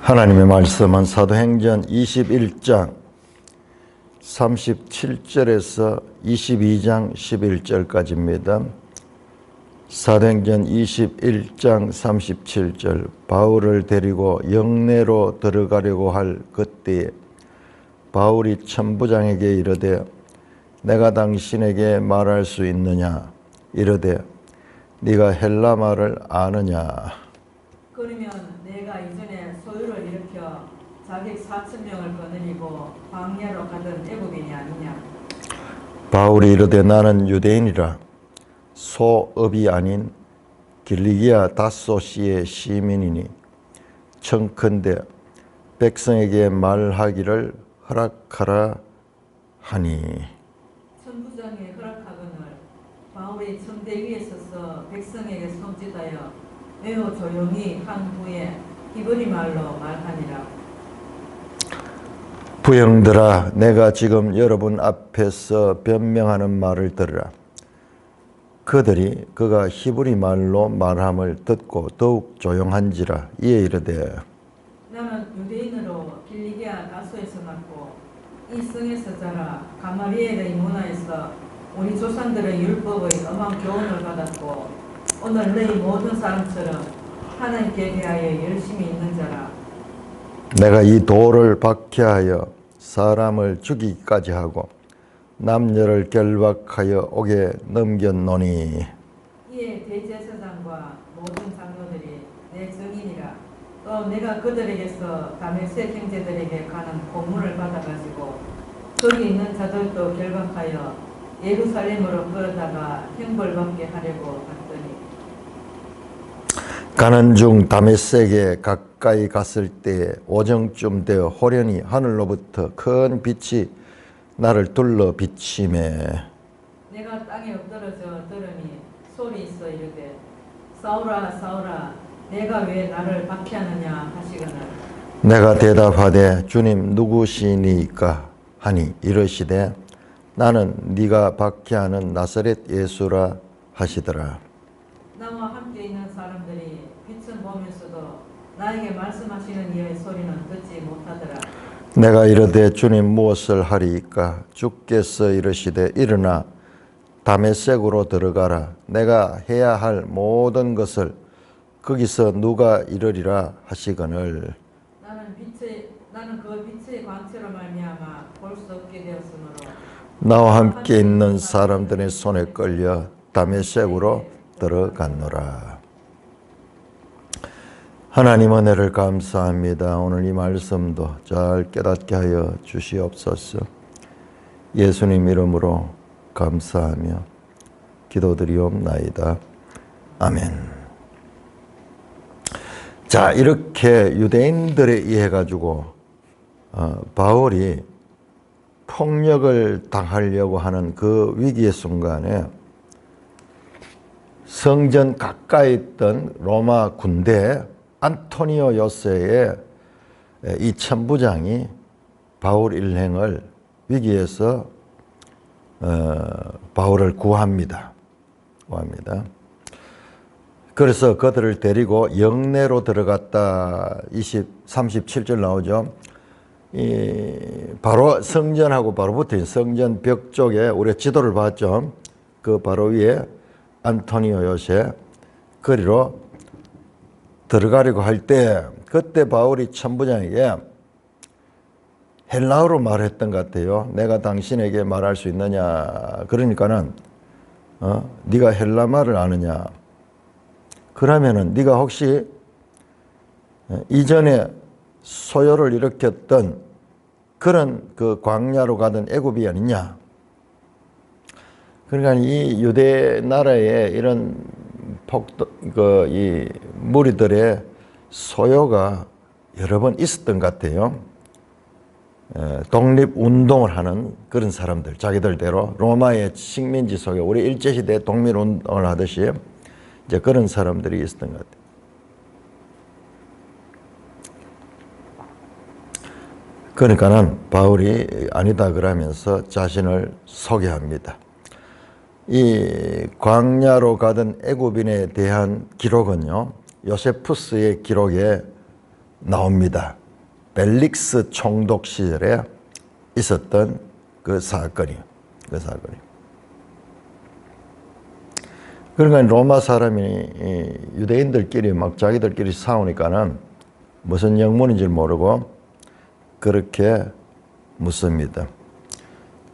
하나님의 말씀은 사도행전 21장 37절에서 22장 11절까지입니다. 사도행전 21장 37절 바울을 데리고 영내로 들어가려고 할 그때에 바울이 천부장에게 이르되 내가 당신에게 말할 수 있느냐 이르되 네가 헬라 말을 아느냐. 그러면 내가 이전에 소유를 일으켜 자객 4,000명을 거느리고 광야로 가던 애굽인이 아니냐. 바울이 이르되 나는 유대인이라 소읍이 아닌 길리기아 다소시의 시민이니 청컨대 백성에게 말하기를 허락하라 하니. 천부장이 허락하거늘 바울이 천대 위에 서서 백성에게 손짓하여 매우 조용히 한 후에 히브리 말로 말하니라. 부형들아, 내가 지금 여러분 앞에서 변명하는 말을 들으라. 그들이 그가 히브리 말로 말함을 듣고 더욱 조용한지라. 이에 이르되 나는 유대인으로 길리기아 다소에서 났고 이 성에서 자라 가마리엘의 문화에서 우리 조상들의 율법의 엄한 교훈을 받았고 오늘 너희 모든 사람처럼 하나님께 대하여 열심히 있는 자라. 내가 이 돌을 박해하여 사람을 죽이기까지 하고 남녀를 결박하여 옥에 넘겼노니. 이에 대제사장과 모든 장로들이 내 증인이라. 또 내가 그들에게서 다메섹 형제들에게 가는 고문을 받아가지고 거기 있는 자들도 결박하여 예루살렘으로 끌어다가 형벌받게 하려고 갔더니 가는 중 다메섹에 가까이 갔을 때 오정쯤 되어 호련히 하늘로부터 큰 빛이 나를 둘러 비치매 내가 땅에 엎드러져 들으니 소리 있어 이르되 사울아 사울아 내가 왜 나를 박해하느냐 하시거늘 내가 대답하되 주님 누구시니까 하니 이르시되 나는 네가 박해하는 나사렛 예수라 하시더라. 나와 함께 있는 사람들이 빛은 보면서도 나에게 말씀하시는 이의 소리는 듣지 못하더라. 내가 이르되 주님 무엇을 하리이까. 주께서 이르시되 일어나 다메섹으로 들어가라. 내가 해야 할 모든 것을 거기서 누가 이르리라 하시거늘 나는 그 빛의 광채로 말미암아 볼 수 없게 되었으므로 나와 함께 있는 사람들의 손에 끌려 다메섹으로 들어갔노라. 하나님 은혜를 감사합니다. 오늘 이 말씀도 잘 깨닫게 하여 주시옵소서. 예수님 이름으로 감사하며 기도드리옵나이다. 아멘. 자, 이렇게 유대인들에 의해 가지고 바울이 폭력을 당하려고 하는 그 위기의 순간에 성전 가까이 있던 로마 군대 안토니오 요새의 이 천부장이 바울 일행을 위기에서 바울을 구합니다. 그래서 그들을 데리고 영내로 들어갔다. 37절 나오죠. 바로 성전하고 바로 붙은 성전 벽 쪽에 우리가 지도를 봤죠. 그 바로 위에 안토니오 요새 거리로 들어가려고 할 때 그때 바울이 천부장에게 헬라어로 말했던 것 같아요. 내가 당신에게 말할 수 있느냐. 그러니까는 네가 헬라 말을 아느냐. 그러면은 네가 혹시 이전에 소요를 일으켰던 그런 그 광야로 가던 애굽이 아니냐. 그러니까 이 유대 나라의 이런 이 무리들의 소요가 여러 번 있었던 것 같아요. 독립운동을 하는 그런 사람들, 자기들대로 로마의 식민지 속에 우리 일제시대 독립운동을 하듯이 이제 그런 사람들이 있었던 것 같아요. 그러니까는 바울이 아니다 그러면서 자신을 소개합니다. 이 광야로 가던 애굽인에 대한 기록은요, 요세푸스의 기록에 나옵니다. 벨릭스 총독 시절에 있었던 그 사건이요. 그 사건이. 그러니까 로마 사람이 유대인들끼리 막 자기들끼리 싸우니까는 무슨 영문인지 모르고 그렇게 묻습니다.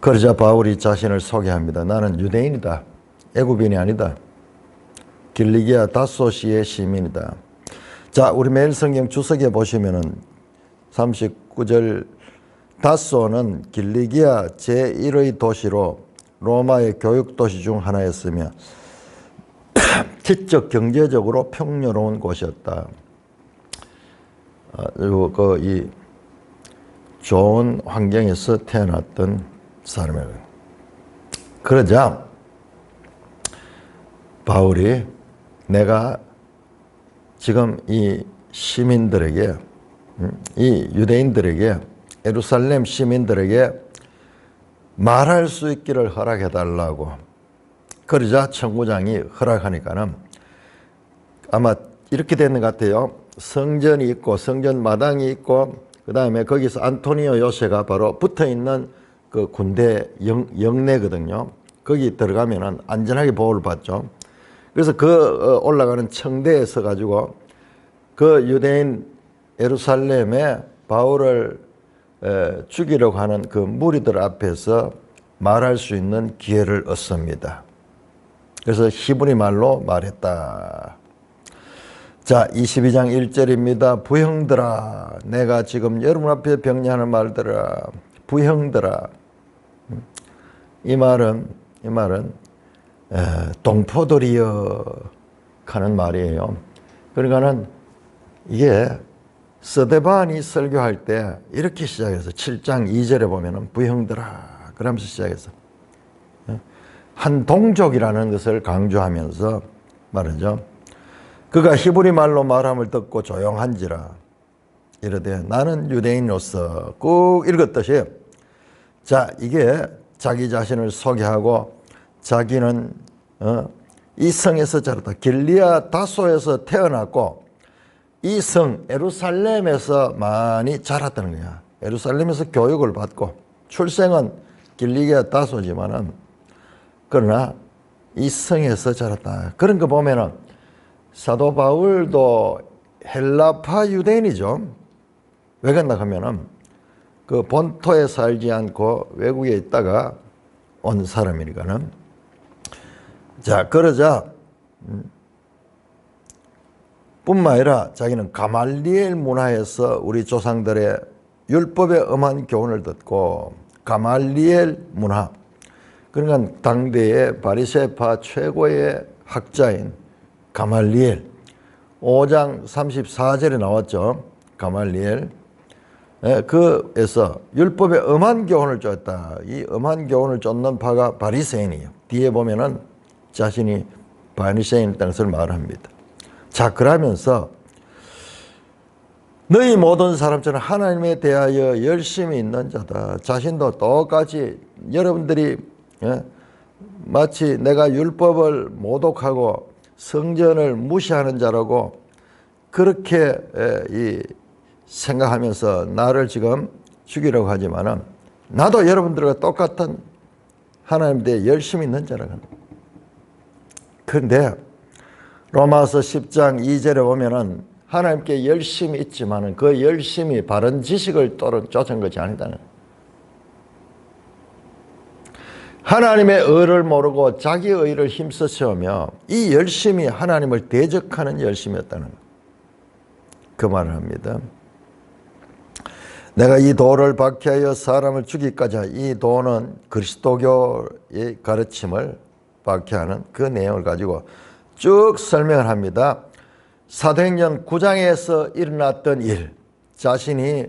그러자 바울이 자신을 소개합니다. 나는 유대인이다. 애굽인이 아니다. 길리기아 다소시의 시민이다. 자, 우리 매일 성경 주석에 보시면은 39절 다소는 길리기아 제1의 도시로 로마의 교육 도시 중 하나였으며 지적 경제적으로 평화로운 곳이었다. 그리고 이 좋은 환경에서 태어났던 사람이에요. 그러자 바울이 내가 지금 이 시민들에게, 이 유대인들에게, 예루살렘 시민들에게 말할 수 있기를 허락해달라고. 그러자 청구장이 허락하니까는 아마 이렇게 되는 것 같아요. 성전이 있고 성전 마당이 있고 그 다음에 거기서 안토니오 요새가 바로 붙어있는 그 군대 영내거든요. 거기 들어가면은 안전하게 보호를 받죠. 그래서 그 올라가는 청대에 서가지고 그 유대인 예루살렘에 바울을 죽이려고 하는 그 무리들 앞에서 말할 수 있는 기회를 얻습니다. 그래서 히브리 말로 말했다. 자, 22장 1절입니다. 부형들아, 내가 지금 여러분 앞에 격려하는 말들아, 부형들아. 이 말은 동포들이여 하는 말이에요. 그러니까는 이게 스데반이 설교할 때 이렇게 시작해서 7장 2절에 보면은 부형들아 그러면서 시작해서 한 동족이라는 것을 강조하면서 말하죠. 그가 히브리 말로 말함을 듣고 조용한지라 이르되 나는 유대인으로서 꼭 읽었듯이 자, 이게 자기 자신을 소개하고 자기는 이 성에서 자랐다. 길리아 다소에서 태어났고 이 성 예루살렘에서 많이 자랐다는 거야. 예루살렘에서 교육을 받고 출생은 길리기아 다소지만은 그러나 이 성에서 자랐다. 그런 거 보면은 사도 바울도 헬라파 유대인이죠. 왜 그런가 하면은 그 본토에 살지 않고 외국에 있다가 온 사람이니까는. 자, 그러자 뿐만 아니라 자기는 가말리엘 문화에서 우리 조상들의 율법의 엄한 교훈을 듣고 가말리엘 문화, 그러니까 당대의 바리새파 최고의 학자인 가말리엘, 5장 34절에 나왔죠. 가말리엘. 그에서 율법의 엄한 교훈을 쫓았다. 이 엄한 교훈을 쫓는 파가 바리새인이에요. 뒤에 보면은 자신이 바리새인이라는 것을 말합니다. 자, 그러면서 너희 모든 사람처럼 하나님에 대하여 열심히 있는 자다. 자신도 똑같이 여러분들이 마치 내가 율법을 모독하고 성전을 무시하는 자라고 그렇게 생각하면서 나를 지금 죽이려고 하지만은 나도 여러분들과 똑같은 하나님에 대해 열심히 있는 자라고 합니다. 그런데 로마서 10장 2절에 보면은 하나님께 열심히 있지만은 그 열심히 바른 지식을 쫓은 것이 아니다는. 하나님의 의를 모르고 자기 의를 힘써 세우며 이 열심이 하나님을 대적하는 열심이었다는 그 말을 합니다. 내가 이 도를 박해하여 사람을 죽이기까지 이 도는 그리스도교의 가르침을 박해하는 그 내용을 가지고 쭉 설명을 합니다. 사도행전 9장에서 일어났던 일, 자신이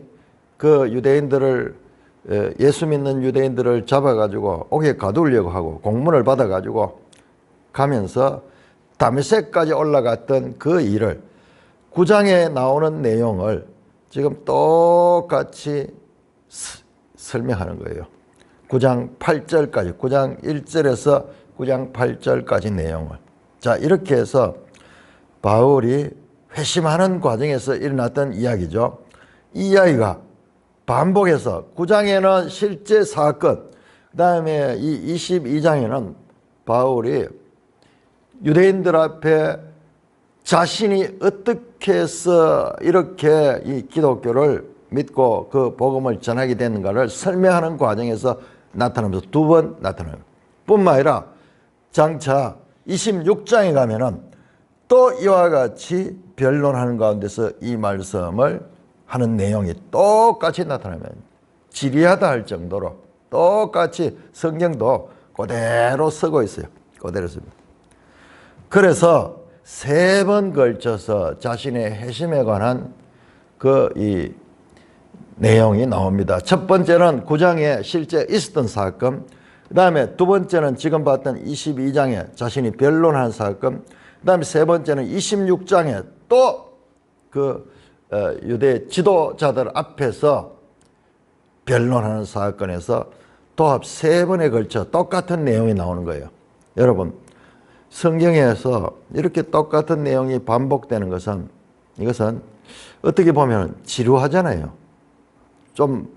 그 유대인들을 예수 믿는 유대인들을 잡아가지고 옥에 가두려고 하고 공문을 받아가지고 가면서 다메섹까지 올라갔던 그 일을 9장에 나오는 내용을 지금 똑같이 설명하는 거예요. 9장 8절까지, 9장 1절에서 9장 8절까지 내용을. 자, 이렇게 해서 바울이 회심하는 과정에서 일어났던 이야기죠. 이 이야기가 반복해서 9장에는 실제 사건, 그 다음에 이 22장에는 바울이 유대인들 앞에 자신이 어떻게 해서 이렇게 이 기독교를 믿고 그 복음을 전하게 됐는가를 설명하는 과정에서 나타나면서 두 번 나타나요. 뿐만 아니라 장차 26장에 가면은 또 이와 같이 변론하는 가운데서 이 말씀을 하는 내용이 똑같이 나타나면 지리하다 할 정도로 똑같이 성경도 그대로 쓰고 있어요. 그대로 씁니다. 그래서 세 번 걸쳐서 자신의 회심에 관한 이 내용이 나옵니다. 첫 번째는 9장에 실제 있었던 사건, 그 다음에 두 번째는 지금 봤던 22장에 자신이 변론한 사건, 그 다음에 세 번째는 26장에 또 유대 지도자들 앞에서 변론하는 사건에서 도합 세 번에 걸쳐 똑같은 내용이 나오는 거예요. 여러분, 성경에서 이렇게 똑같은 내용이 반복되는 것은 이것은 어떻게 보면 지루하잖아요. 좀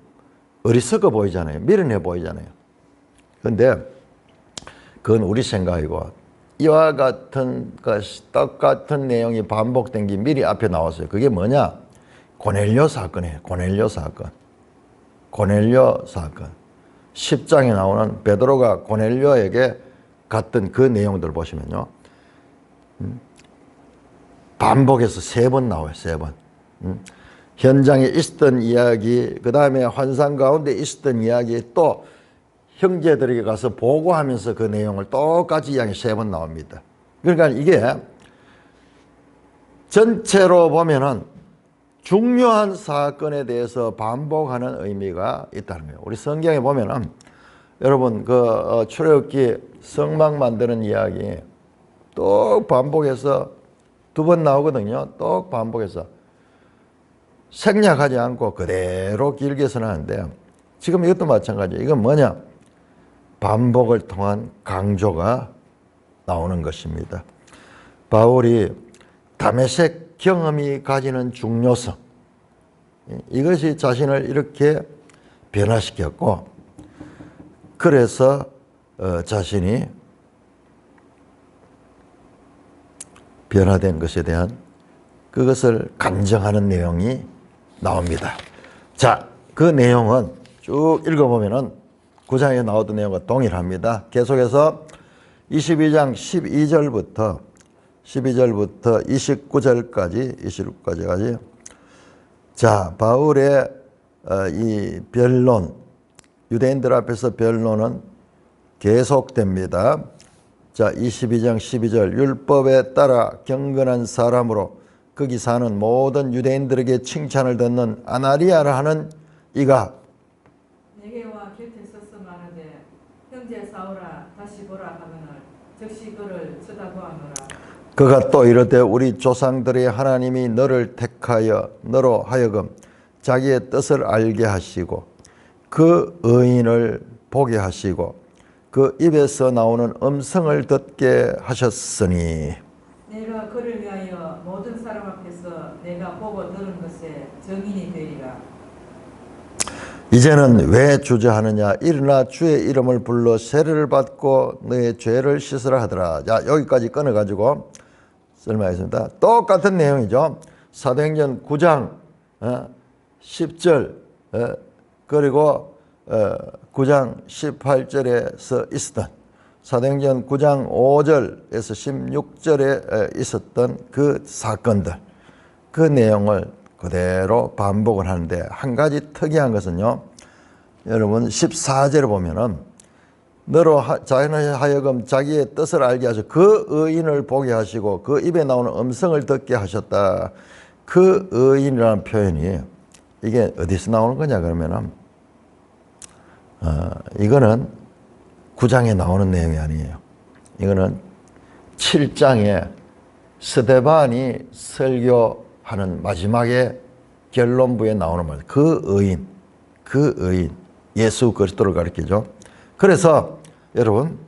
어리석어 보이잖아요. 미련해 보이잖아요. 그런데 그건 우리 생각이고 이와 같은 똑같은 내용이 반복된 게 미리 앞에 나왔어요. 그게 뭐냐? 고넬료 사건이에요. 고넬료 사건. 고넬료 사건. 10장에 나오는 베드로가 고넬료에게 갔던 그 내용들 보시면요. 반복해서 세 번 나와요. 세 번. 현장에 있었던 이야기, 그 다음에 환상 가운데 있었던 이야기, 또 형제들에게 가서 보고하면서 그 내용을 똑같이 이야기 세 번 나옵니다. 그러니까 이게 전체로 보면은 중요한 사건에 대해서 반복하는 의미가 있다는 거예요. 우리 성경에 보면은 여러분 출애굽기 성막 만드는 이야기 또 반복해서 두 번 나오거든요. 또 반복해서 생략하지 않고 그대로 길게 선하는데 지금 이것도 마찬가지예요. 이건 뭐냐? 반복을 통한 강조가 나오는 것입니다. 바울이 다메섹 경험이 가지는 중요성, 이것이 자신을 이렇게 변화시켰고, 그래서 자신이 변화된 것에 대한 그것을 간증하는 내용이 나옵니다. 자, 그 내용은 쭉 읽어보면은 9장에 나오던 내용과 동일합니다. 계속해서 22장 12절부터 29절까지 자, 바울의 이 변론, 유대인들 앞에서 변론은 계속됩니다. 자, 22장 12절 율법에 따라 경건한 사람으로 거기 사는 모든 유대인들에게 칭찬을 듣는 아나리아라 하는 이가 내게 와 곁에 서서 말하되 형제 사울아 다시 보라 하거늘 즉시 그를 쳐다보아노라. 그가 또 이르되 우리 조상들의 하나님이 너를 택하여 너로 하여금 자기의 뜻을 알게 하시고 그 의인을 보게 하시고 그 입에서 나오는 음성을 듣게 하셨으니 내가 그를 위하여 모든 사람 앞에서 내가 보고 들은 것에 증인이 되리라. 이제는 왜 주저하느냐? 일어나 주의 이름을 불러 세례를 받고 너의 죄를 씻으라 하더라. 자, 여기까지 끊어가지고 설명하겠습니다. 똑같은 내용이죠. 사도행전 9장 10절 그리고 9장 18절에서 있었던 사도행전 9장 5절에서 16절에 있었던 그 사건들, 그 내용을 그대로 반복을 하는데 한 가지 특이한 것은요. 여러분 14절에 보면은 너로 자기는 하여금 자기의 뜻을 알게 하시고 그 의인을 보게 하시고 그 입에 나오는 음성을 듣게 하셨다. 그 의인이라는 표현이 이게 어디서 나오는 거냐 그러면은 이거는 9장에 나오는 내용이 아니에요. 이거는 7장에 스데반이 설교하는 마지막에 결론부에 나오는 말. 그 의인 예수 그리스도를 가리키죠. 그래서 여러분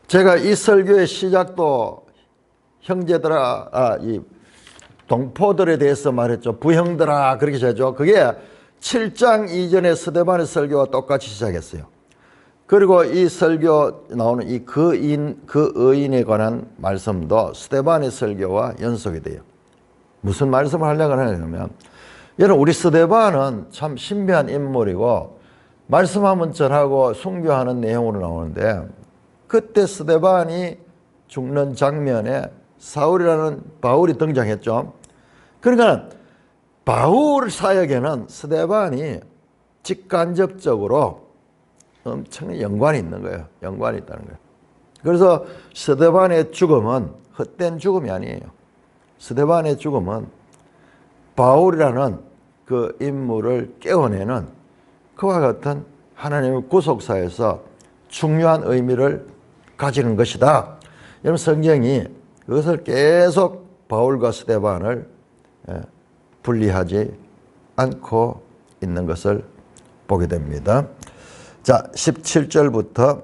제가 이 설교의 시작도 형제들아 이 동포들에 대해서 말했죠. 부형들아 그렇게 하죠. 그게 7장 이전의 스데반의 설교와 똑같이 시작했어요. 그리고 이 설교 나오는 이 그 의인에 관한 말씀도 스데반의 설교와 연속이 돼요. 무슨 말씀을 하려고 하냐면, 여러분 우리 스데반은 참 신비한 인물이고 말씀하면 전하고 순교하는 내용으로 나오는데, 그때 스데반이 죽는 장면에 바울이 등장했죠. 그러니까 바울 사역에는 스데반이 직간접적으로 엄청난 연관이 있는 거예요. 연관이 있다는 거예요. 그래서 스데반의 죽음은 헛된 죽음이 아니에요. 스데반의 죽음은 바울이라는 그 인물을 깨워내는 그와 같은 하나님의 구속사에서 중요한 의미를 가지는 것이다. 여러분 성경이 그것을 계속 바울과 스데반을 분리하지 않고 있는 것을 보게 됩니다. 자, 17절부터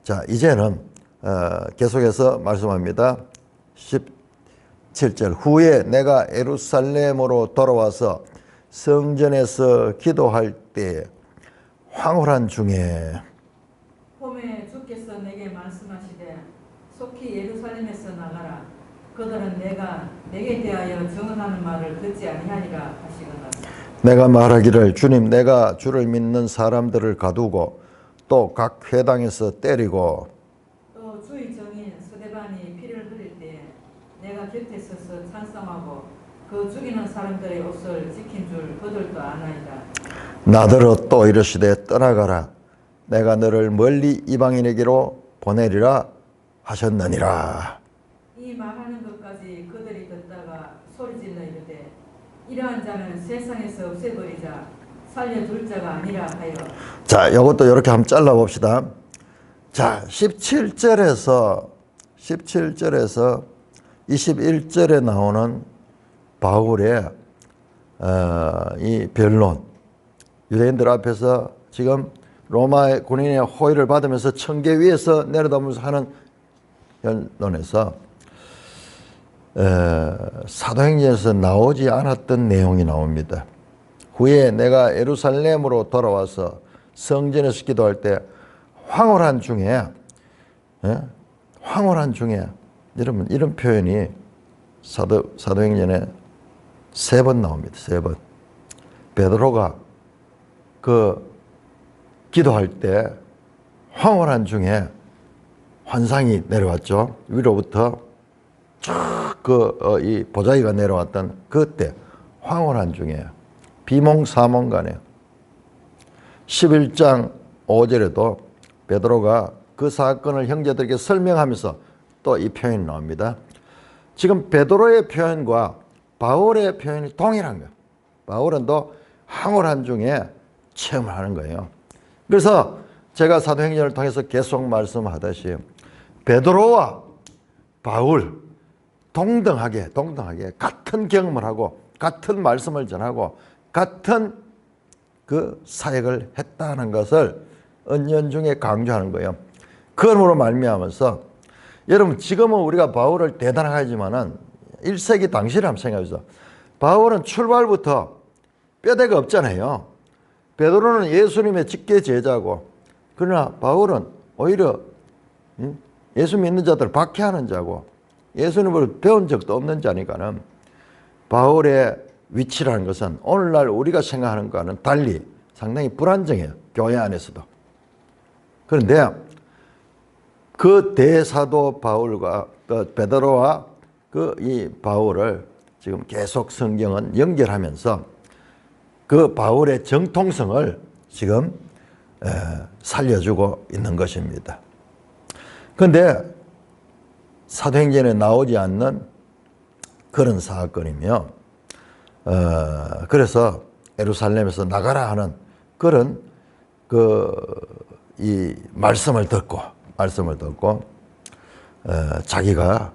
자 이제는 계속해서 말씀합니다. 17절 후에 내가 예루살렘으로 돌아와서 성전에서 기도할 때 황홀한 중에 봄에 주께서 내게 말씀하시되 속히 예루살렘에서 나가라. 그들은 내게 대하여 증언하는 말을 듣지 아니하리라 하시거늘. 내가 말하기를 주님 내가 주를 믿는 사람들을 가두고 또 각 회당에서 때리고 또 주의 정인 스데반이 피를 흘릴 때 내가 곁에 서서 찬성하고 그 죽이는 사람들의 옷을 지킨 줄 그들도 아나이다. 나더러 또 이르시되 떠나가라 내가 너를 멀리 이방인에게로 보내리라 하셨느니라. 이 말하는 것까지 그들이 듣다가 소리질러 이르되 이러한 자는 세상에서 없애버리자 살려둘 자가 아니라 하여. 자, 이것도 이렇게 한번 잘라봅시다. 자, 17절에서 21절에 나오는 바울의 이 변론, 유대인들 앞에서 지금 로마 군인의 호의를 받으면서 청계 위에서 내려다보면서 하는 변론에서 사도행전에서 나오지 않았던 내용이 나옵니다. 후에 내가 예루살렘으로 돌아와서 성전에서 기도할 때 황홀한 중에 여러분 이런 표현이 사도행전에 3번 나옵니다. 3번. 베드로가 그 기도할 때 황홀한 중에 환상이 내려왔죠. 위로부터 쭉 이 보자기가 내려왔던 그때 황홀한 중에 비몽사몽간에 11장 5절에도 베드로가 그 사건을 형제들에게 설명하면서 또 이 표현이 나옵니다. 지금 베드로의 표현과 바울의 표현이 동일한 거예요. 바울은 또 황홀한 중에 체험을 하는 거예요. 그래서 제가 사도행전을 통해서 계속 말씀하듯이 베드로와 바울 동등하게 같은 경험을 하고 같은 말씀을 전하고 같은 그 사역을 했다는 것을 은연중에 강조하는 거예요. 그러므로 말미암아서 여러분 지금은 우리가 바울을 대단하게 하지만은 1세기 당시를 한번 생각해보세요. 바울은 출발부터 뼈대가 없잖아요. 베드로는 예수님의 직계 제자고, 그러나 바울은 오히려 예수 믿는 자들을 박해하는 자고 예수님을 배운 적도 없는 자니까는 바울의 위치라는 것은 오늘날 우리가 생각하는 것과는 달리 상당히 불안정해요. 교회 안에서도. 그런데 그 대사도 바울과 베드로와 이 바울을 지금 계속 성경은 연결하면서 그 바울의 정통성을 지금 살려주고 있는 것입니다. 그런데 사도행전에 나오지 않는 그런 사건이며 그래서 예루살렘에서 나가라 하는 그런 이 말씀을 듣고 자기가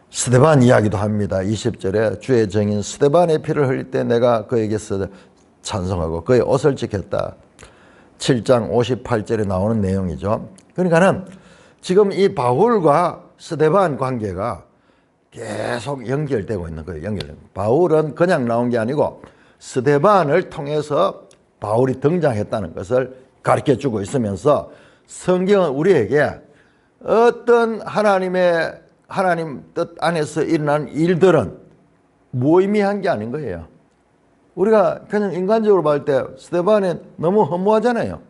스데반 이야기도 합니다. 20절에 주의 정인 스데반의 피를 흘릴 때 내가 그에게서 찬송하고 그의 옷을 지켰다. 7장 58절에 나오는 내용이죠. 그러니까는 지금 이 바울과 스데반 관계가 계속 연결되고 있는 거예요. 바울은 그냥 나온 게 아니고 스데반을 통해서 바울이 등장했다는 것을 가르쳐 주고 있으면서 성경은 우리에게 어떤 하나님 뜻 안에서 일어난 일들은 무의미한 게 아닌 거예요. 우리가 그냥 인간적으로 볼 때 스데반이 너무 허무하잖아요.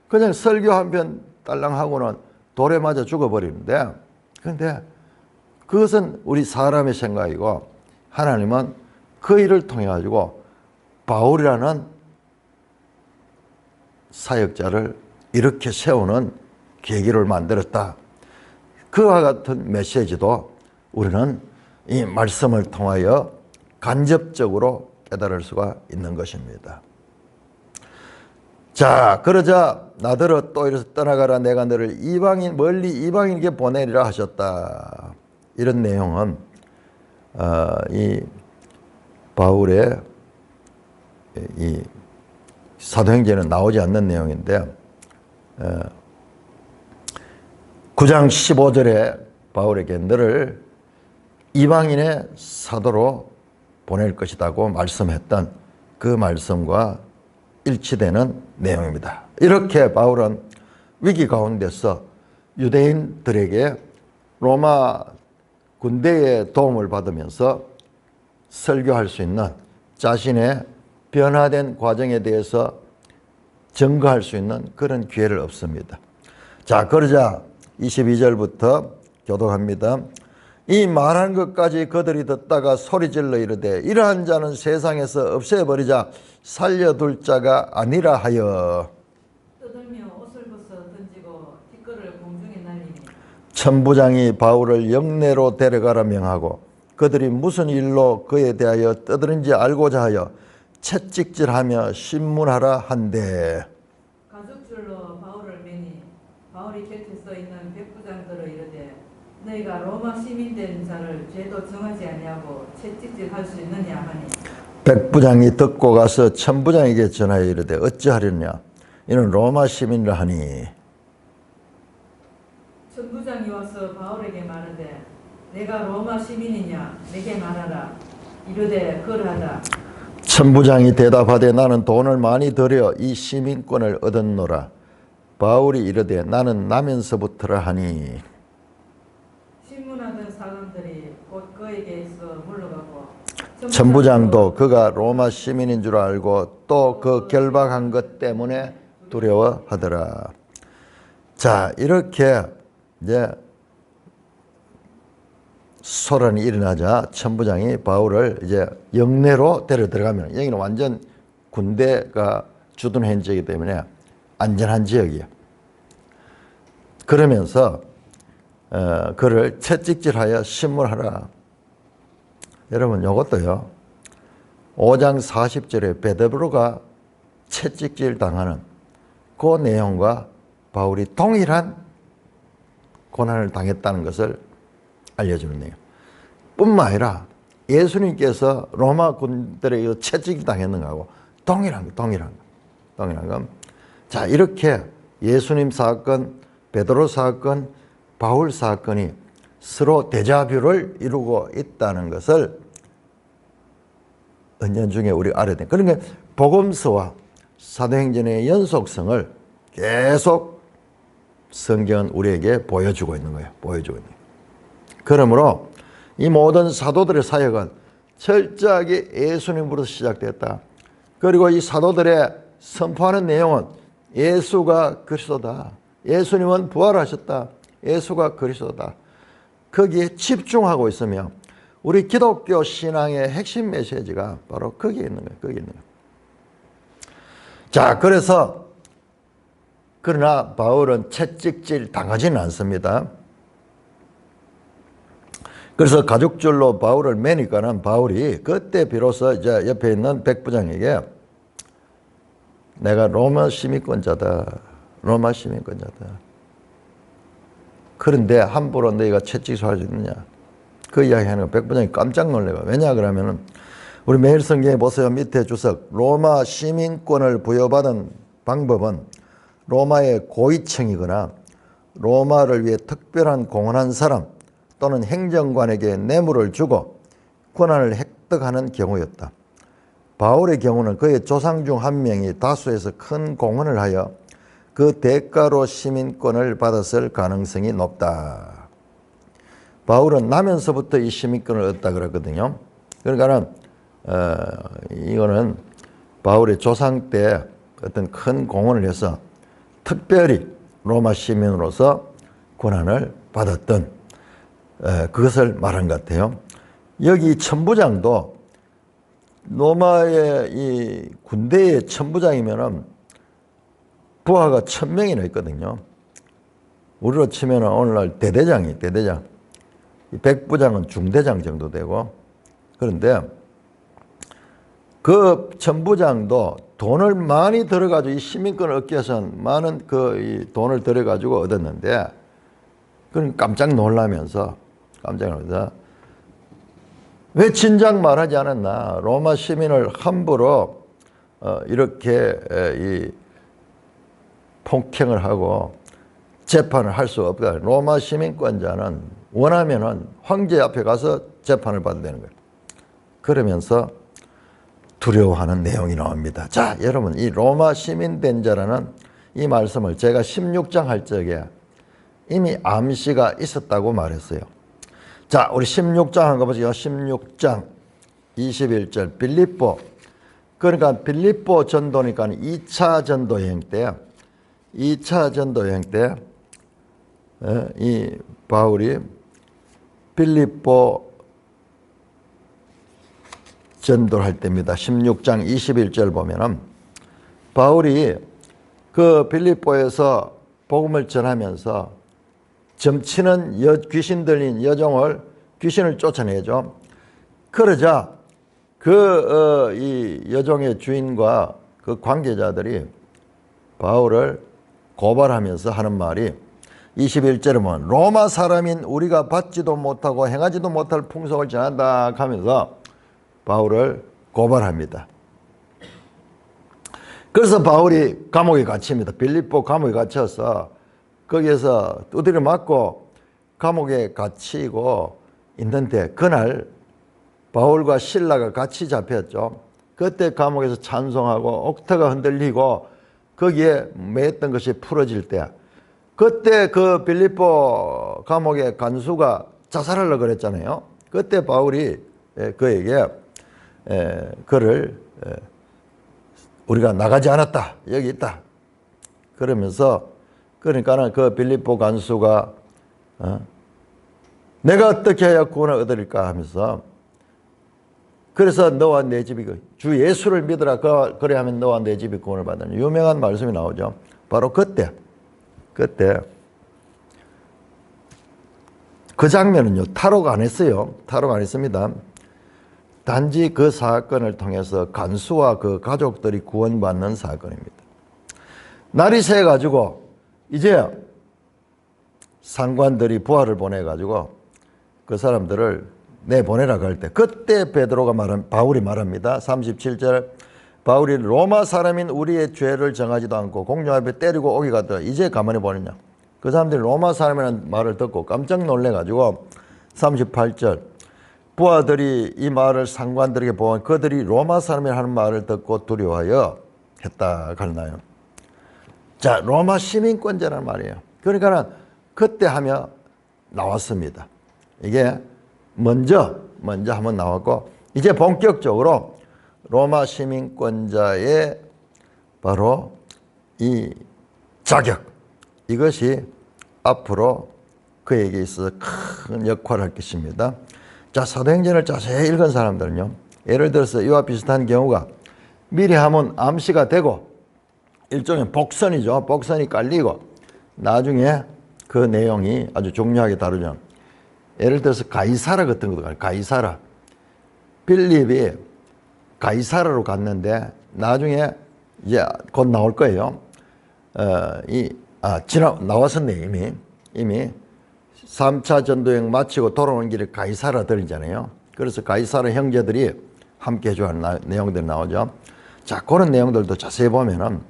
그냥 설교 한 편 딸랑 하고는 돌에 맞아 죽어버리는데, 그런데 그것은 우리 사람의 생각이고 하나님은 그 일을 통해 가지고 바울이라는 사역자를 이렇게 세우는 계기를 만들었다. 그와 같은 메시지도 우리는 이 말씀을 통하여 간접적으로 깨달을 수가 있는 것입니다. 자, 그러자 나더러 또 이래서 떠나가라. 내가 너를 멀리 이방인에게 보내리라 하셨다. 이런 내용은 이 바울의 이 사도행전에 나오지 않는 내용인데 9장 15절에 바울에게 너를 이방인의 사도로 보낼 것이라고 말씀했던 그 말씀과 일치되는 내용입니다. 이렇게 바울은 위기 가운데서 유대인들에게 로마 군대의 도움을 받으면서 설교할 수 있는 자신의 변화된 과정에 대해서 증거할 수 있는 그런 기회를 얻습니다. 자, 그러자 22절부터 교독합니다. 이 말한 것까지 그들이 듣다가 소리질러 이르되 이러한 자는 세상에서 없애버리자 살려둘 자가 아니라 하여 떠들며 옷을 벗어 던지고 티끌을 공중에 날리니 천부장이 바울을 영내로 데려가라 명하고 그들이 무슨 일로 그에 대하여 떠드는지 알고자 하여 채찍질하며 신문하라 한대 가죽줄로 바울을 매니 바울이 곁에 서 있는 백부장들을 이르되 너희가 로마 시민된 자를 죄도 정하지 아니하고 채찍질할 수 있느냐 하니 백부장이 듣고 가서 천부장에게 전하여 이르되 어찌하려냐 이는 로마 시민이라 하니 천부장이 와서 바울에게 말하되 내가 로마 시민이냐 내게 말하라 이르되 그러하다. 천부장이 대답하되 나는 돈을 많이 들여 이 시민권을 얻었노라. 바울이 이르되 나는 나면서부터라 하니 신문하던 사람들이 곧 그에게서 물러가고 천부장도 그가 로마 시민인 줄 알고 또 그 결박한 것 때문에 두려워하더라. 자, 이렇게 이제 소란이 일어나자 천부장이 바울을 이제 영내로 데려 들어가면 여기는 완전 군대가 주둔한 지역이기 때문에 안전한 지역이에요. 그러면서 그를 채찍질하여 신문하라. 여러분 이것도요. 5장 40절에 베드로가 채찍질 당하는 그 내용과 바울이 동일한 고난을 당했다는 것을 알려주는 내용. 뿐만 아니라 예수님께서 로마 군들에게 채찍 당했는 거하고 동일한 거. 자, 이렇게 예수님 사건, 베드로 사건, 바울 사건이 서로 데자뷰를 이루고 있다는 것을 은연중에 우리가 알아야 돼. 그러니까 복음서와 사도행전의 연속성을 계속 성경은 우리에게 보여주고 있는 거예요. 그러므로 이 모든 사도들의 사역은 철저하게 예수님으로부터 시작됐다. 그리고 이 사도들의 선포하는 내용은 예수가 그리스도다. 예수님은 부활하셨다. 예수가 그리스도다. 거기에 집중하고 있으며 우리 기독교 신앙의 핵심 메시지가 바로 거기에 있는 거예요. 자, 그러나 바울은 채찍질 당하지는 않습니다. 그래서 가죽줄로 바울을 매니까는 바울이 그때 비로소 이제 옆에 있는 백부장에게 내가 로마 시민권자다. 그런데 함부로 너희가 채찍질할 수 있느냐? 그 이야기하는 거 백부장이 깜짝 놀래요. 왜냐 그러면은 우리 매일 성경에 보세요. 밑에 주석 로마 시민권을 부여받은 방법은 로마의 고위층이거나 로마를 위해 특별한 공헌한 사람 또는 행정관에게 뇌물을 주고 권한을 획득하는 경우였다. 바울의 경우는 그의 조상 중 한 명이 다수에서 큰 공헌을 하여 그 대가로 시민권을 받았을 가능성이 높다. 바울은 나면서부터 이 시민권을 얻다 그랬거든요. 그러니까는 이거는 바울의 조상 때 어떤 큰 공헌을 해서 특별히 로마 시민으로서 권한을 받았던 그것을 말한 것 같아요. 여기 천부장도 로마의 이 군대의 천부장이면은 부하가 1000명이나 있거든요. 우리로 치면은 오늘날 대대장. 백부장은 중대장 정도 되고. 그런데 그 천부장도 돈을 많이 들어가지고 이 시민권을 얻기 위해서는 많은 이 돈을 들어가지고 얻었는데, 그럼 깜짝 놀라면서 왜 진작 말하지 않았나? 로마 시민을 함부로 이렇게 이 폭행을 하고 재판을 할 수 없다. 로마 시민권자는 원하면은 황제 앞에 가서 재판을 받아야 되는 거예요. 그러면서 두려워하는 내용이 나옵니다. 자, 여러분, 이 로마 시민된 자라는 이 말씀을 제가 16장 할 적에 이미 암시가 있었다고 말했어요. 자, 우리 16장 한번 보세요. 16장 21절 빌립보. 그러니까 빌립보 전도니까 2차 전도 여행 때, 이 바울이 빌립보 전도를 할 때입니다. 16장 21절 보면은 바울이 그 빌립보에서 복음을 전하면서 점치는 귀신 들린 귀신을 쫓아내죠. 그러자 이 여종의 주인과 그 관계자들이 바울을 고발하면서 하는 말이 21절에 보면 로마 사람인 우리가 받지도 못하고 행하지도 못할 풍속을 전한다 하면서 바울을 고발합니다. 그래서 바울이 감옥에 갇힙니다. 빌립보 감옥에 갇혀서 거기에서 두드려 맞고 감옥에 갇히고 있는데, 그날 바울과 실라가 같이 잡혔죠. 그때 감옥에서 찬송하고 옥터가 흔들리고 거기에 매였던 것이 풀어질 때, 그때 그 빌립보 감옥의 간수가 자살하려고 그랬잖아요. 그때 바울이 그에게 그를 우리가 나가지 않았다, 여기 있다 그러면서, 그러니까는 그 빌립보 간수가 내가 어떻게 해야 구원을 얻으리까 하면서, 그래서 너와 내 집이 주 예수를 믿으라, 그래 하면 너와 내 집이 구원을 받는 유명한 말씀이 나오죠. 바로 그때 그 장면은요, 탈옥 안 했어요. 탈옥 안 했습니다. 단지 그 사건을 통해서 간수와 그 가족들이 구원받는 사건입니다. 날이 새가지고 이제 상관들이 부하를 보내가지고 그 사람들을 내보내라고 할 때, 그때 바울이 말합니다. 37절 바울이 로마 사람인 우리의 죄를 정하지도 않고 공중 앞에 때리고 오게 가더라. 이제 가만히 보느냐. 그 사람들이 로마 사람이라는 말을 듣고 깜짝 놀래가지고 38절 부하들이 이 말을 상관들에게 보면 그들이 로마 사람이 하는 말을 듣고 두려워하여 했다 하나요. 자, 로마 시민권자라는 말이에요. 그러니까 그때 하며 나왔습니다. 이게 먼저 한번 나왔고, 이제 본격적으로 로마 시민권자의 바로 이 자격, 이것이 앞으로 그에게 있어서 큰 역할을 할 것입니다. 자, 사도행전을 자세히 읽은 사람들은요, 예를 들어서 이와 비슷한 경우가 미리 하면 암시가 되고 일종의 복선이죠. 복선이 깔리고 나중에 그 내용이 아주 중요하게 다루죠. 예를 들어서 가이사라 같은 것도 가이사라. 빌립이 가이사라로 갔는데 나중에 이제 곧 나올 거예요. 나왔었네, 이미 3차 전도여행 마치고 돌아오는 길에 가이사라 들리잖아요. 그래서 가이사라 형제들이 함께 해주는 내용들이 나오죠. 자, 그런 내용들도 자세히 보면은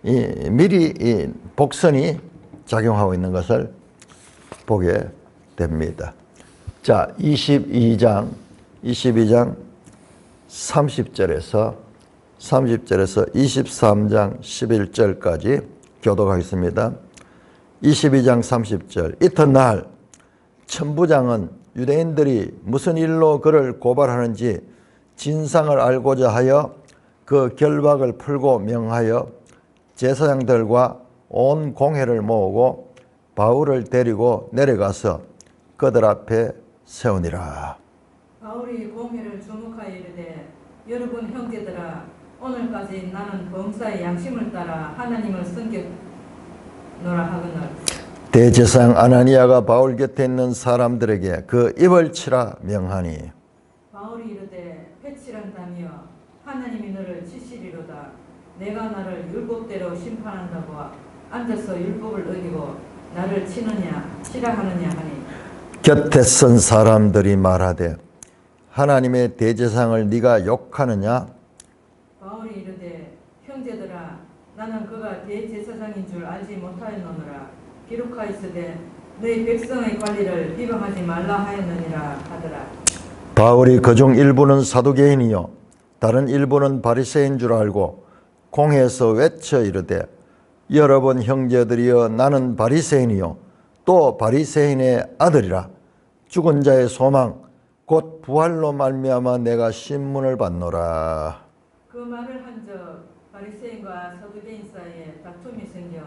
미리 이 복선이 작용하고 있는 것을 보게 됩니다. 자, 22장 30절에서 23장 11절까지 교독하겠습니다. 22장 30절. 이튿날 천부장은 유대인들이 무슨 일로 그를 고발하는지 진상을 알고자 하여 그 결박을 풀고 명하여 제사장들과 온 공회를 모으고 바울을 데리고 내려가서 그들 앞에 세우니라. 바울이 공회를 주목하여 이르되 여러분 형제들아 오늘까지 나는 범사의 양심을 따라 하나님을 섬겼노라 하거늘 대제사장 아나니아가 바울 곁에 있는 사람들에게 그 입을 치라 명하니 바울이 이르되 회칠한다며 하나님이 너를 치시리로다. 내가 나를 율법대로 심판한다고 앉아서 율법을 어기고 나를 치라 하느냐 하니 곁에 선 사람들이 말하되 하나님의 대제사장을 네가 욕하느냐? 바울이 이르되 형제들아 나는 그가 대제사장인 줄 알지 못하였노라. 기록하였으되 너희 백성의 관리를 비방하지 말라 하였느니라 하더라. 바울이 그중 일부는 사두개인이요 다른 일부는 바리새인 줄 알고 공회에서 외쳐 이르되 여러분 형제들이여 나는 바리새인이요 또 바리새인의 아들이라. 죽은 자의 소망 곧 부활로 말미암아 내가 신문을 받노라. 그 말을 한적 바리새인과 사두개인 사이에 다툼이 생겨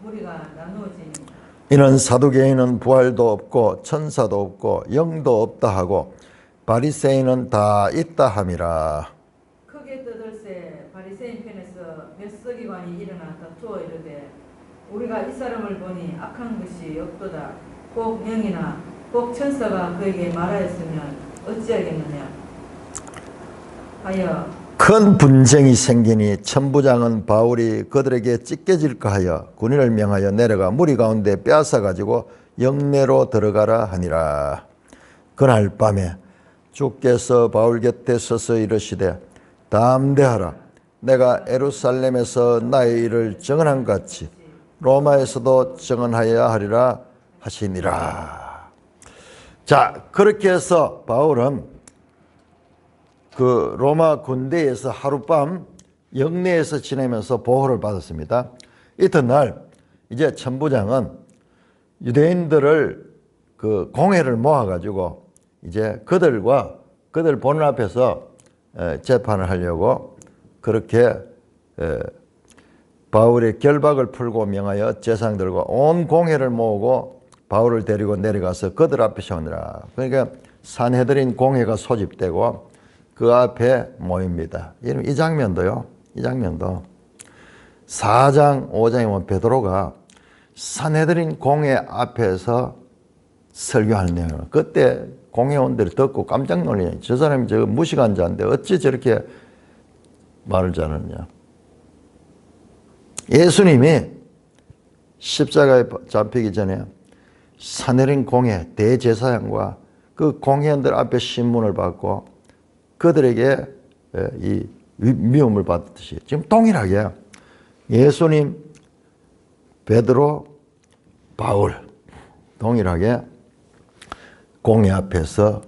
무리가 나누어지니 이는 사두개인은 부활도 없고 천사도 없고 영도 없다 하고 바리새인은 다 있다 함이라. 크게 떠들새 바리새인 편에서 몇 서기관이 일어나 다투어 이르되 우리가 이 사람을 보니 악한 것이 없도다. 꼭 영이나 꼭 천사가 그에게 말하였으면 어찌하겠느냐 하여 큰 분쟁이 생기니 천부장은 바울이 그들에게 찢겨질까 하여 군인을 명하여 내려가 무리 가운데 빼앗아 가지고 영내로 들어가라 하니라. 그날 밤에 주께서 바울 곁에 서서 이르시되 담대하라. 내가 예루살렘에서 나의 일을 증언한 같이 로마에서도 증언하여야 하리라 하시니라. 자, 그렇게 해서 바울은 그 로마 군대에서 하룻밤 영내에서 지내면서 보호를 받았습니다. 이튿날 이제 천부장은 유대인들을 그 공회를 모아가지고 이제 그들 보는 앞에서 재판을 하려고 그렇게 바울의 결박을 풀고 명하여 제사장들과 온 공회를 모으고 바울을 데리고 내려가서 그들 앞에 세우니라. 그러니까 산헤드린 공회가 소집되고 그 앞에 모입니다. 이 장면도 4장, 5장에 보면 베드로가 산헤드린 공회 앞에서 설교하는 내용을 그때 공회원들이 듣고 깜짝 놀라요. 저 사람이 저 무식한 자인데 어찌 저렇게 말을 잘하느냐. 예수님이 십자가에 잡히기 전에 산헤드린 공회 대제사장과 그 공회원들 앞에 신문을 받고 그들에게 이 미움을 받듯이 지금 동일하게 예수님, 베드로, 바울 동일하게 공회 앞에서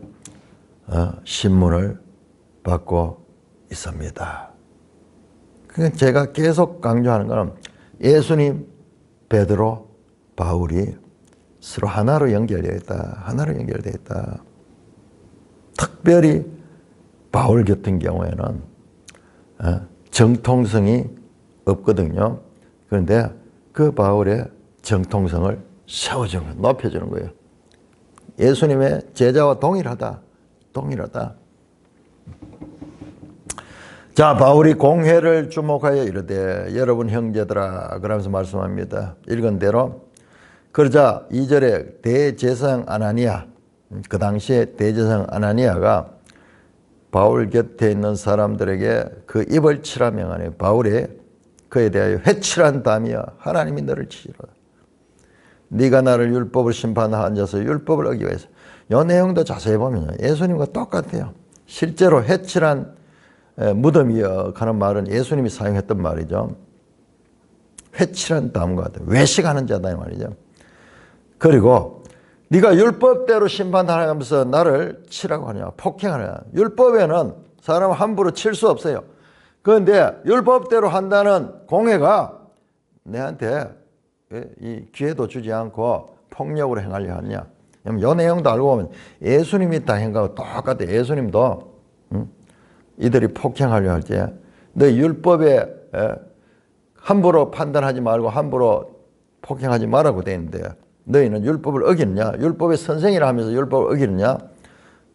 신문을 받고 있습니다. 그러니까 제가 계속 강조하는 것은 예수님, 베드로, 바울이 서로 하나로 연결되어 있다. 특별히 바울 같은 경우에는 정통성이 없거든요. 그런데 그 바울의 정통성을 세워주는 거예요. 높여주는 거예요. 예수님의 제자와 동일하다. 자, 바울이 공회를 주목하여 이르되 여러분 형제들아 그러면서 말씀합니다. 읽은 대로 그러자 2절에 대제사장 아나니아, 그 당시에 대제사장 아나니아가 바울 곁에 있는 사람들에게 그 입을 치라 명하니 바울이 그에 대하여 회칠한다며 하나님이 너를 치시로다. 네가 나를 율법을 심판하여 앉아서 율법을 어기고 해서 이 내용도 자세히 보면 예수님과 똑같아요. 실제로 회칠한 무덤이여 하는 말은 예수님이 사용했던 말이죠. 회칠한 다음과 같아요. 외식하는 자다 이 말이죠. 그리고 네가 율법대로 심판하면서 나를 치라고 하냐, 폭행하냐. 율법에는 사람을 함부로 칠 수 없어요. 그런데 율법대로 한다는 공회가 내한테 이 기회도 주지 않고 폭력으로 행하려 하냐. 이 내용도 알고 보면 예수님이 다 행하고 똑같아. 예수님도 이들이 폭행하려 할 때 너 율법에 함부로 판단하지 말고 함부로 폭행하지 말라고 되어 있는데 너희는 율법을 어기느냐? 율법의 선생이라 하면서 율법을 어기느냐?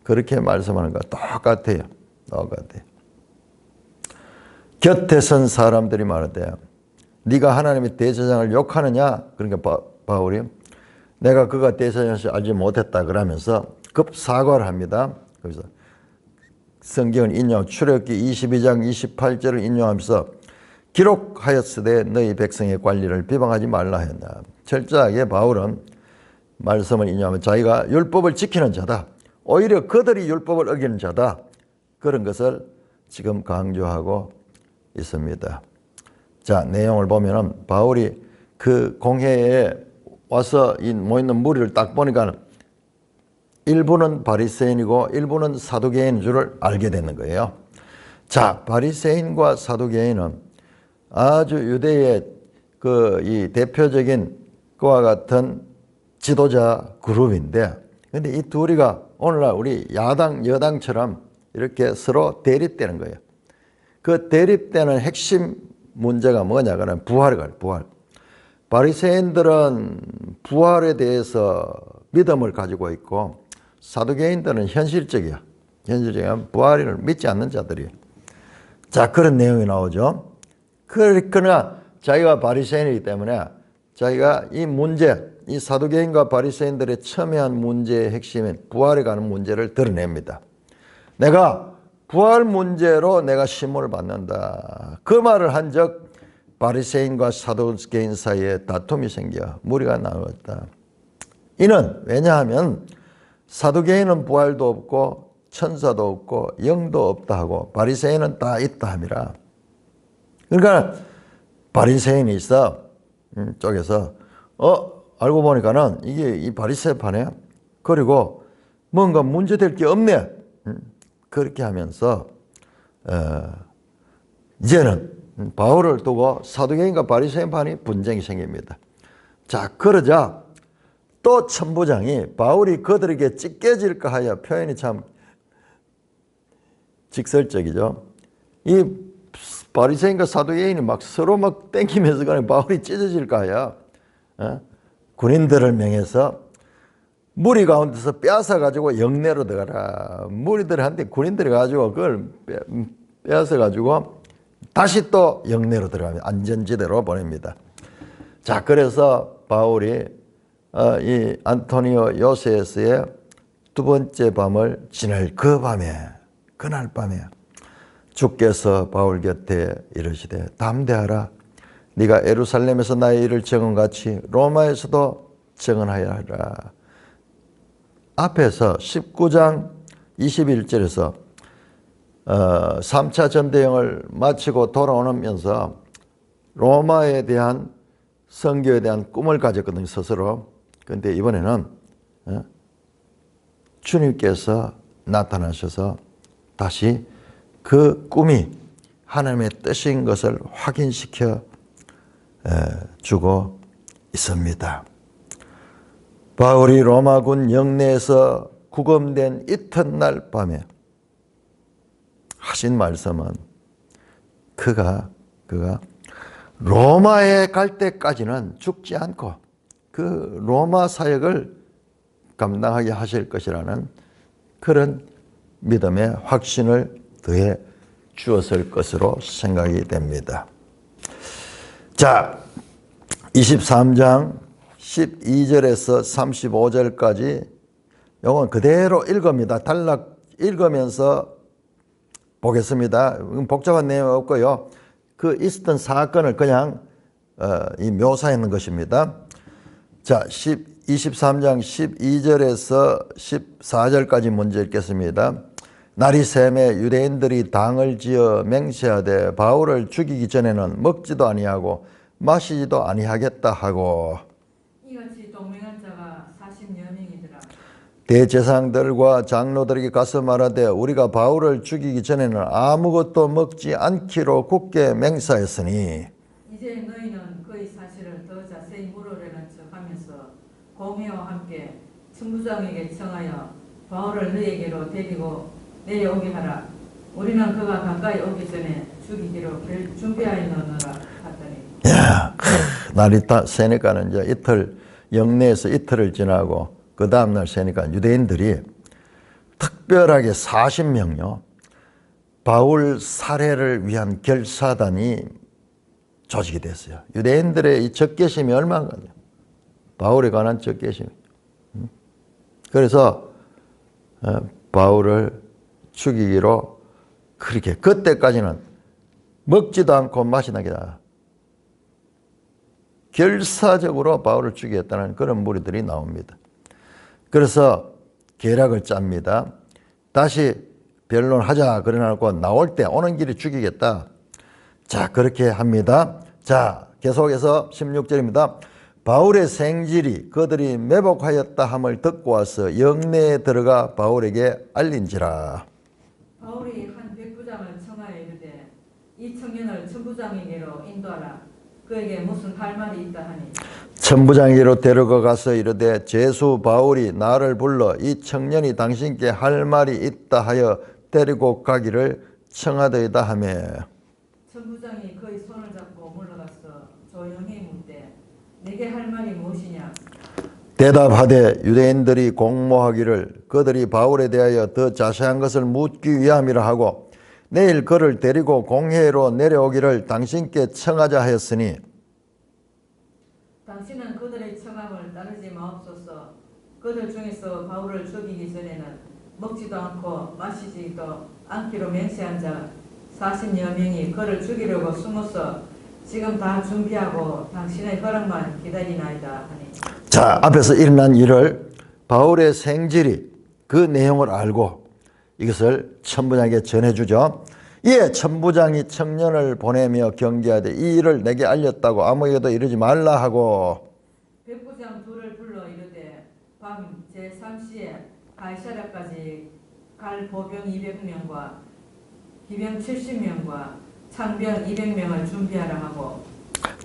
그렇게 말씀하는 거 똑같아요. 똑같아요. 곁에 선 사람들이 말하대. 네가 하나님의 대제사장을 욕하느냐? 그러니까 바울이 내가 그가 대제사장인지 알지 못했다 그러면서 급 사과를 합니다. 그래서 성경을 인용 출애굽기 22장 28절을 인용하면서 기록하였으되 너희 백성의 관리를 비방하지 말라 했다. 철저하게 바울은 말씀을 인용하면 자기가 율법을 지키는 자다. 오히려 그들이 율법을 어기는 자다. 그런 것을 지금 강조하고 있습니다. 자, 내용을 보면은 바울이 그 공회에 와서 모이는 무리를 딱 보니까 일부는 바리새인이고 일부는 사두개인인 줄을 알게 되는 거예요. 자, 바리새인과 사두개인은 아주 유대의 이 대표적인 그와 같은 지도자 그룹인데, 근데 이 둘이가 오늘날 우리 야당, 여당처럼 이렇게 서로 대립되는 거예요. 그 대립되는 핵심 문제가 뭐냐, 그러면 부활. 바리새인들은 부활에 대해서 믿음을 가지고 있고, 사두개인들은 현실적이야. 부활을 믿지 않는 자들이에요. 자, 그런 내용이 나오죠. 그러나 자기가 바리새인이기 때문에 자기가 이 문제, 이 사두개인과 바리새인들의 첨예한 문제의 핵심인 부활에 관한 문제를 드러냅니다. 내가 부활 문제로 내가 신문을 받는다. 그 말을 한 적 바리새인과 사두개인 사이에 다툼이 생겨 무리가 나왔다. 이는 왜냐하면 사두개인은 부활도 없고 천사도 없고 영도 없다 하고 바리새인은 다 있다 함이라. 그러니까 바리새인이 있어 쪽에서 알고 보니까는 이게 이 바리새파네. 그리고 뭔가 문제될 게 없네. 그렇게 하면서 이제는 바울을 두고 사두개인과 바리새인판이 분쟁이 생깁니다. 자, 그러자 또 천부장이 바울이 그들에게 찢겨질까 하여, 표현이 참 직설적이죠. 이 바리새인과 사두개인이 막 서로 막 땡기면서 그냥 바울이 찢어질까 하여 군인들을 명해서 무리 가운데서 빼앗아 가지고 영내로 들어가라. 무리들한테 군인들이 가지고 그걸 빼앗아 가지고 다시 또 영내로 들어가면 안전지대로 보냅니다. 자, 그래서 바울이 이 안토니오 요세스의 두 번째 밤을 지낼 그날 밤에 주께서 바울 곁에 이르시되 담대하라. 네가 예루살렘에서 나의 일을 증언같이 로마에서도 증언하여야 하라. 앞에서 19장 21절에서 3차 전대행을 마치고 돌아오면서 로마에 대한 선교에 대한 꿈을 가졌거든요, 스스로. 그런데 이번에는 주님께서 나타나셔서 다시 그 꿈이 하나님의 뜻인 것을 확인시켜 주고 있습니다. 바울이 로마군 영내에서 구금된 이튿날 밤에 하신 말씀은 그가 로마에 갈 때까지는 죽지 않고 그 로마 사역을 감당하게 하실 것이라는 그런 믿음의 확신을 더해 주었을 것으로 생각이 됩니다. 자, 23장 12절에서 35절까지 이건 그대로 읽습니다. 단락 읽으면서 보겠습니다. 복잡한 내용 없고요. 그 있었던 사건을 그냥 묘사하는 것입니다. 자, 23장 12절에서 14절까지 먼저 읽겠습니다. 날이 새매 유대인들이 당을 지어 맹세하되 바울을 죽이기 전에는 먹지도 아니하고 마시지도 아니하겠다 하고, 이같이 동맹한 자가 40여 명이더라. 대제사장들과 장로들에게 가서 말하되 우리가 바울을 죽이기 전에는 아무것도 먹지 않기로 굳게 맹세하였으니 이제 너희는 그의 사실을 더 자세히 물으려는 척하면서 공회와 함께 천부장에게 청하여 바울을 너희에게로 데리고 내려오게 하라. 우리는 그가 가까이 오기 전에 죽이기로 준비하였노라 하더니 야, 날이 새니까는 이제 이틀 영내에서 이틀을 지나고 그 다음날 새니까 유대인들이 특별하게 40명요 바울 살해를 위한 결사단이 조직이 됐어요. 유대인들의 이 적개심이 얼마나 바울에 관한 적개심이. 그래서 바울을 죽이기로 그렇게 그때까지는 먹지도 않고 마시나 게다 결사적으로 바울을 죽이겠다는 그런 무리들이 나옵니다. 그래서 계략을 짭니다. 다시 변론하자 그래놓고 나올 때 오는 길에 죽이겠다. 자, 그렇게 합니다. 자, 계속해서 16절입니다. 바울의 생질이 그들이 매복하였다 함을 듣고 와서 영내에 들어가 바울에게 알린지라. 바울이 한 백부장을 청하여 이르되 이 청년을 천부장에게로 인도하라. 그에게 무슨 할 말이 있다 하니 천부장에게로 데려가 가서 이르되 제수 바울이 나를 불러 이 청년이 당신께 할 말이 있다 하여 데리고 가기를 청하더이다 하며 천부장이 그의 손을 잡고 물러가서 조용히 묻되 내게 할 말이 무엇이냐. 대답하되 유대인들이 공모하기를 그들이 바울에 대하여 더 자세한 것을 묻기 위함이라 하고 내일 그를 데리고 공회로 내려오기를 당신께 청하자 하였으니 당신은 그들의 청함을 따르지 마옵소서. 그들 중에서 바울을 죽이기 전에는 먹지도 않고 마시지도 않기로 맹세한 자 40여 명이 그를 죽이려고 숨어서 지금 다 준비하고 당신의 허락만 기다리나이다 하니. 자, 앞에서 일어난 일을 바울의 생질이 그 내용을 알고 이것을 천부장에게 전해주죠. 이에 천부장이 청년을 보내며 경계하되 이 일을 내게 알렸다고 아무에게도 이르지 말라 하고 백부장 둘을 불러 이르되 밤 제3시에 가이사랴까지 갈 보병 200명과 기병 70명과 창병 200명을 준비하라 하고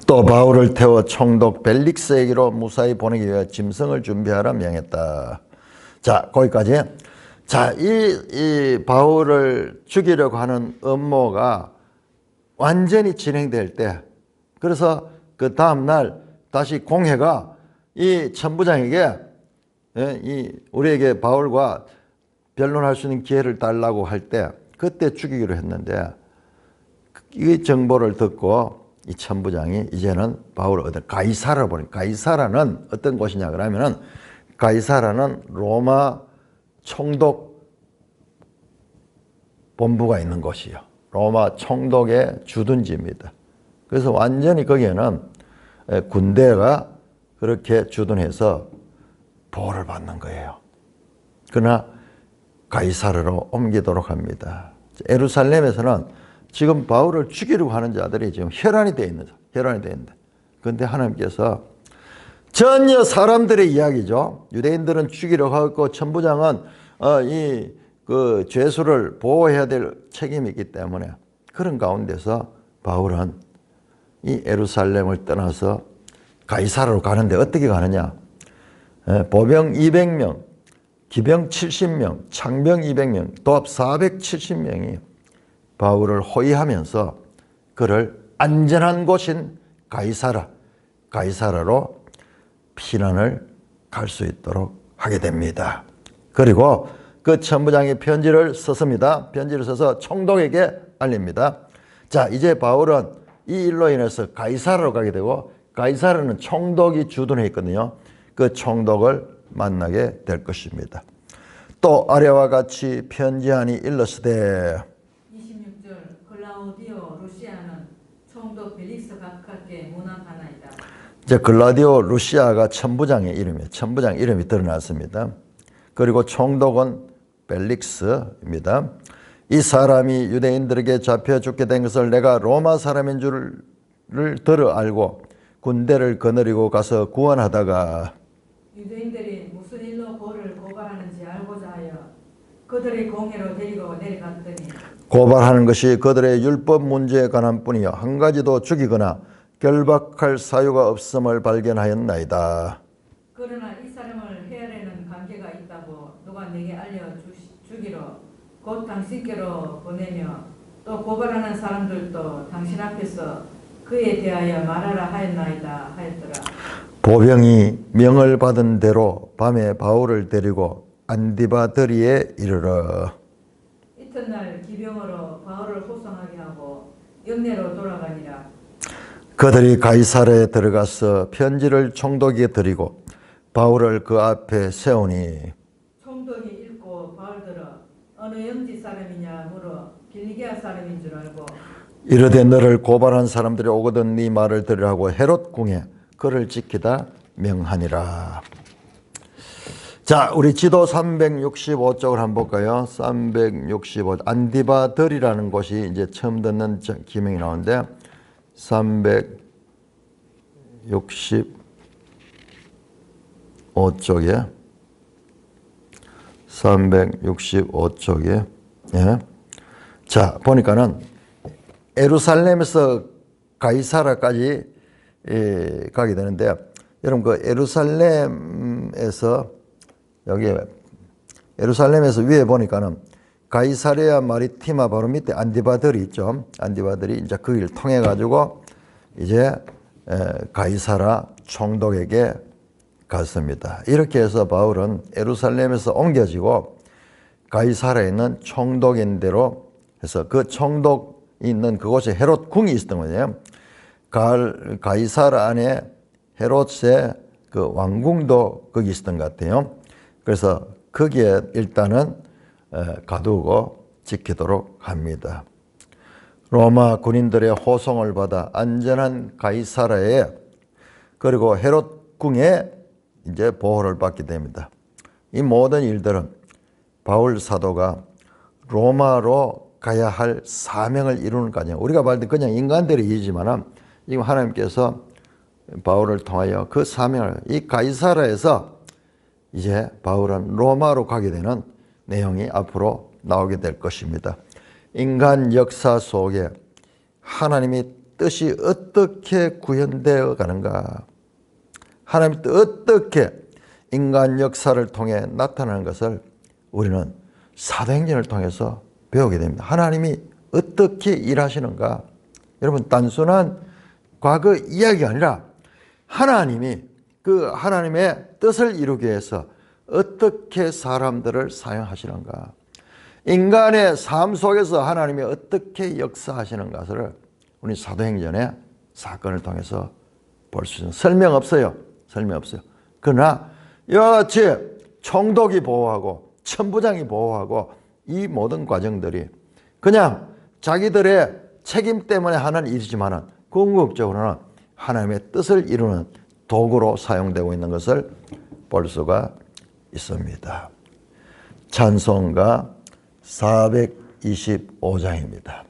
또 바울을 태워 총독 벨릭스에게로 무사히 보내기 위해 짐승을 준비하라 명했다. 자, 거기까지. 자, 이 바울을 죽이려고 하는 음모가 완전히 진행될 때, 그래서 그 다음날 다시 공회가 이 천부장에게 우리에게 바울과 변론할 수 있는 기회를 달라고 할 때, 그때 죽이기로 했는데, 이 정보를 듣고 이 천부장이 이제는 바울을 어떤 가이사라로 보내. 가이사라는 어떤 곳이냐 그러면은 가이사라는 로마 총독 본부가 있는 곳이요. 로마 총독의 주둔지입니다. 그래서 완전히 거기에는 군대가 그렇게 주둔해서 보호를 받는 거예요. 그러나 가이사르로 옮기도록 합니다. 예루살렘에서는 지금 바울을 죽이려고 하는 자들이 지금 혈안이 되어 있는, 혈안이 되어 있는데. 그런데 하나님께서 전혀 사람들의 이야기죠. 유대인들은 죽이려고 하고 천부장은 그 죄수를 보호해야 될 책임이 있기 때문에 그런 가운데서 바울은 이 예루살렘을 떠나서 가이사르로 가는데 어떻게 가느냐? 보병 200명, 기병 70명, 창병 200명, 도합 470명이 바울을 호위하면서 그를 안전한 곳인 가이사라로 피난을 갈 수 있도록 하게 됩니다. 그리고 그 천부장이 편지를 썼습니다. 편지를 써서 총독에게 알립니다. 자, 이제 바울은 이 일로 인해서 가이사라로 가게 되고 가이사라는 총독이 주둔해 있거든요. 그 총독을 만나게 될 것입니다. 또 아래와 같이 편지하니 일러스되 26절 글라우디오 루시아는 총독 벨릭스 가깝게 문안하나이다. 이제 글라디오 루시아가 천부장의 이름이에요. 천부장 이름이 드러났습니다. 그리고 총독은 벨릭스입니다. 이 사람이 유대인들에게 잡혀 죽게 된 것을 내가 로마 사람인 줄을 들어 알고 군대를 거느리고 가서 구원하다가 유대인들이 무슨 일로 그를 고발하는지 그들의 공예로 데리고 내려갔더니 고발하는 것이 그들의 율법 문제에 관한 뿐이요 한 가지도 죽이거나 결박할 사유가 없음을 발견하였나이다. 그러나 이 사람을 헤아리는 관계가 있다고 누가 내게 알려주기로 곧 당신께로 보내며 또 고발하는 사람들도 당신 앞에서 그에 대하여 말하라 하였나이다 하였더라. 보병이 명을 받은 대로 밤에 바울을 데리고 안디바드리에 이르러 이튿날 기병으로 바울을 호송하게 하고 영내로 돌아가니라. 그들이 가이사랴에 들어가서 편지를 총독에게 드리고 바울을 그 앞에 세우니 총독이 읽고 바울들어 어느 영지 사람이냐 물어 길리기아 사람인 줄 알고 이르되 너를 고발한 사람들이 오거든 네 말을 들으라고 헤롯 궁에 그를 지키다 명하니라. 자, 우리 지도 365쪽을 한번 볼까요? 365 안디바들이라는 곳이 이제 처음 듣는 기명이 나오는데 365쪽에 365쪽에 예. 자, 보니까는 예루살렘에서 가이사라까지 가게 되는데 여러분 그 예루살렘에서 여기 예루살렘에서 위에 보니까는 가이사랴 마리티마 바로 밑에 안디바들이 있죠. 안디바들이 이제 그 길 통해 가지고 이제 가이사라 총독에게 갔습니다. 이렇게 해서 바울은 예루살렘에서 옮겨지고 가이사라에 있는 총독인대로 해서 그 총독이 있는 그곳에 헤롯 궁이 있었던 거예요. 가이사라 안에 헤롯의 그 왕궁도 거기 있었던 것 같아요. 그래서 거기에 일단은 가두고 지키도록 합니다. 로마 군인들의 호송을 받아 안전한 가이사라에 그리고 헤롯 궁에 이제 보호를 받게 됩니다. 이 모든 일들은 바울 사도가 로마로 가야 할 사명을 이루는 거 아니에요. 우리가 볼 때 그냥 인간들의 일이지만 지금 하나님께서 바울을 통하여 그 사명을 이 가이사라에서 이제 바울은 로마로 가게 되는 내용이 앞으로 나오게 될 것입니다. 인간 역사 속에 하나님의 뜻이 어떻게 구현되어 가는가, 하나님의 뜻 어떻게 인간 역사를 통해 나타나는 것을 우리는 사도행전을 통해서 배우게 됩니다. 하나님이 어떻게 일하시는가. 여러분 단순한 과거 이야기가 아니라 하나님이 그 하나님의 뜻을 이루기 위해서 어떻게 사람들을 사용하시는가, 인간의 삶 속에서 하나님이 어떻게 역사하시는 것을 우리 사도행전의 사건을 통해서 볼 수 있는 설명 없어요. 그러나 이와 같이 총독이 보호하고 천부장이 보호하고 이 모든 과정들이 그냥 자기들의 책임 때문에 하는 일이지만 궁극적으로는 하나님의 뜻을 이루는 도구로 사용되고 있는 것을 볼 수가 있습니다. 찬송가 425장입니다.